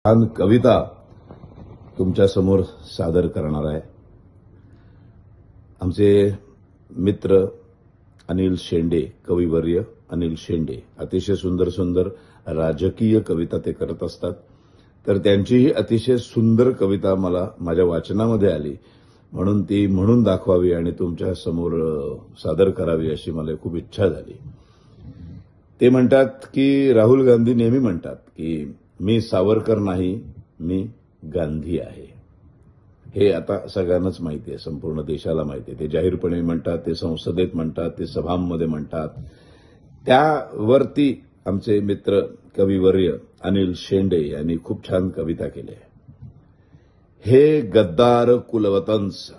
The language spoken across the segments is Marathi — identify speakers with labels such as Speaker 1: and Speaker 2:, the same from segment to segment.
Speaker 1: छान कविता तुमच्या समोर सादर करणार आहे। आमचे मित्र अनिल शेंडे, कविवर्य अनिल शेंडे, अतिशय सुंदर सुंदर राजकीय कविता ते करत असतात। तर त्यांची ही अतिशय सुंदर कविता मला माझ्या वाचनामध्ये आली, म्हणून ती म्हणून दाखवावी आणि तुमच्या समोर सादर करावी अशी मला खूप इच्छा झाली। ते म्हणतात की राहुल गांधी नेहमी म्हणतात की मी सावरकर नाही, मी गांधी आहे। हे आता सगळ्यांनाच माहिती आहे, संपूर्ण देशाला माहिती आहे। ते जाहीरपणे म्हणतात, ते संसदेत म्हणतात, ते सभांमध्ये म्हणतात। त्यावरती आमचे मित्र कविवर्य अनिल शेंडे यांनी खूप छान कविता केली आहे। हे गद्दार कुलवतंस,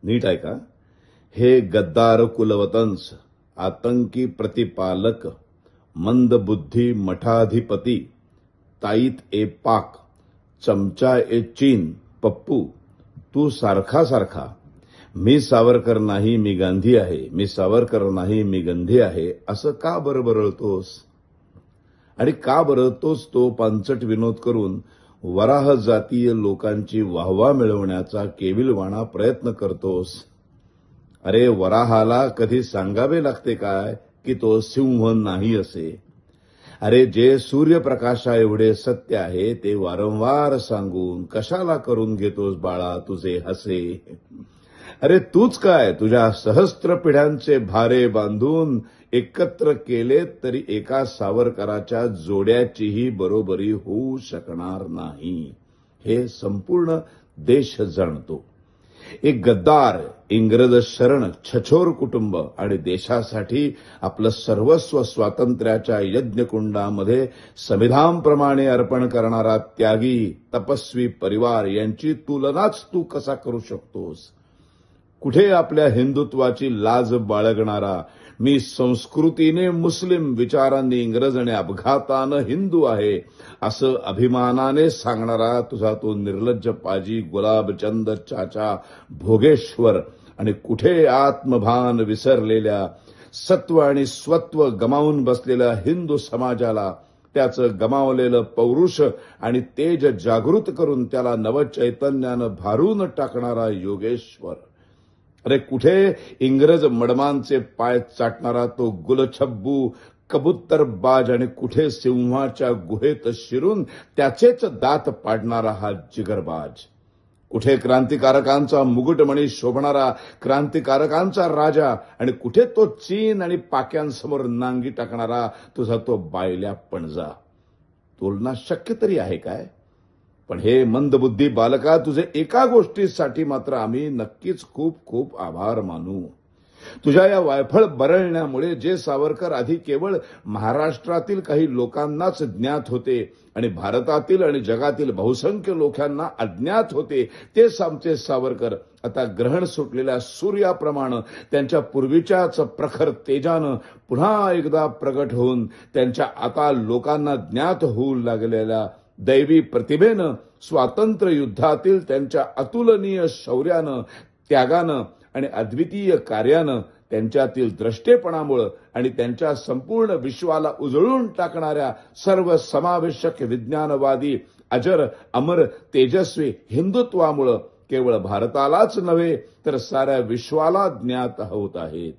Speaker 1: नीट ऐका, हे गद्दार कुलवतंस, आतंकी प्रतिपालक, मंदबुद्धी मठाधिपती, ताईत ए पाक, चमचा ए चीन, पप्पू तू सारखा सारखा, मी सावरकर नाही मी गांधी आहे, मी सावरकर नाही मी गांधी आहे, असं का बरं बरळतोस? आणि का बरं तोच तो पांचट विनोद करून वराह जातीय लोकांची वाहवा मिळवण्याचा केविलवाणा प्रयत्न करतोस? अरे वराहाला कधी सांगावे लागते काय की तो सिंह नाही असे? अरे जे सूर्यप्रकाशा एवढे सत्य आहे ते वारंवार सांगून कशाला करून घेतोस बाळा तुझे हसे? अरे तूच काय तुझ्या सहस्त्र पिढ्यांचे भारे बांधून एकत्र केले तरी एका सावरकराच्या जोड्याचीही बरोबरी होऊ शकणार नाही, हे संपूर्ण देश जाणतो। एक गद्दार, इंग्रज शरण, छछोर कुटुंब आणि देशासाठी आपलं सर्वस्व स्वातंत्र्याच्या यज्ञकुंडामध्ये संविधानाप्रमाणे अर्पण करणारा त्यागी तपस्वी परिवार यांची तुलनाच तू कसा करू शकतोस? कुठे आपल्या हिंदुत्वाची लाज बाळगणारा, मी संस्कृतीने मुस्लिम, विचारांनी इंग्रज आणि अपघातानं हिंदू आहे असं अभिमानाने सांगणारा तुझा तो निर्लज्ज पाजी गुलाबचंद चाचा भोगेश्वर, आणि कुठे आत्मभान विसरलेल्या, सत्व आणि स्वत्व गमावून बसलेल्या हिंदू समाजाला त्याचं गमावलेलं पौरुष आणि तेज जागृत करून त्याला नवचैतन्यानं भारून टाकणारा योगेश्वर? अरे कुठे इंग्रज मडमांचे पाय चाटणारा तो गुलछब्बू कबूतरबाज, आणि कुठे सिंहाच्या गुहेत शिरून त्याचेच दात पाडणारा हा जिगरबाज? कुठे क्रांतिकारकांचा मुकुटमणी शोभणारा क्रांतिकारकांचा राजा, आणि कुठे तो चीन आणि पाक्यांसमोर नांगी टाकणारा तुझा तो बायल्या पणजा? तुलना शक्य तरी आहे काय? पण हे मंदबुद्धी बालका, तुझे एका गोष्टीसाठी मात्र आम्ही नक्कीच खूप खूप आभार मानू। तुझ्या या वायफळ बरळण्यामुळे जे सावरकर आधी केवळ महाराष्ट्रातील काही लोकांनाच ज्ञात होते आणि भारतातील आणि जगातील बहुसंख्य लोकांना अज्ञात होते, तेच आमचे सावरकर आता ग्रहण सुटलेल्या सूर्याप्रमाणे त्यांच्या पूर्वीच्याच प्रखर तेजानं पुन्हा एकदा प्रगट होऊन त्यांच्या आता लोकांना ज्ञात होऊ लागलेल्या दैवी प्रतिभेनं, स्वातंत्र्य युद्धातील त्यांच्या अतुलनीय शौर्यानं, त्यागानं आणि अद्वितीय कार्यानं, त्यांच्यातील द्रष्टेपणामुळे आणि त्यांच्या संपूर्ण विश्वाला उजळून टाकणाऱ्या सर्व समावेशक विज्ञानवादी अजर अमर तेजस्वी हिंदुत्वामुळे केवळ भारतालाच नव्हे तर साऱ्या विश्वाला ज्ञात होत आहेत।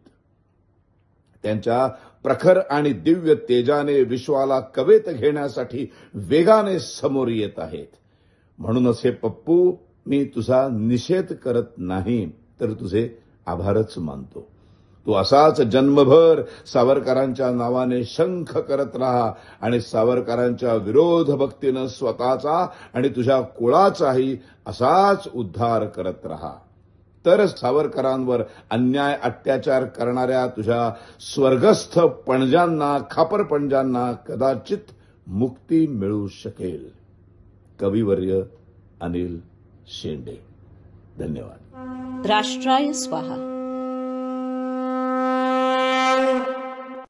Speaker 1: त्यांच्या प्रखर आणि दिव्य तेजाने विश्वाला कवेत घेण्यासाठी वेगाने समोर येत आहेत। म्हणूनच हे पप्पू, मी तुझा निषेध करत नाही तर तुझे आभारच मानतो। तू असाच जन्मभर सावरकरांच्या नावाने शंख करत राहा आणि सावरकरांच्या विरोध भक्तीनं स्वतःचा आणि तुझ्या कुळाचाही असाच उद्धार करत राहा, तर सावरकरांवर अन्याय अत्याचार करणाऱ्या तुझ्या स्वर्गस्थ पणजांना, खापरपणजांना कदाचित मुक्ती मिळू शकेल। कविवर्य अनिल शेंडे। धन्यवाद।
Speaker 2: राष्ट्राय स्वाहा।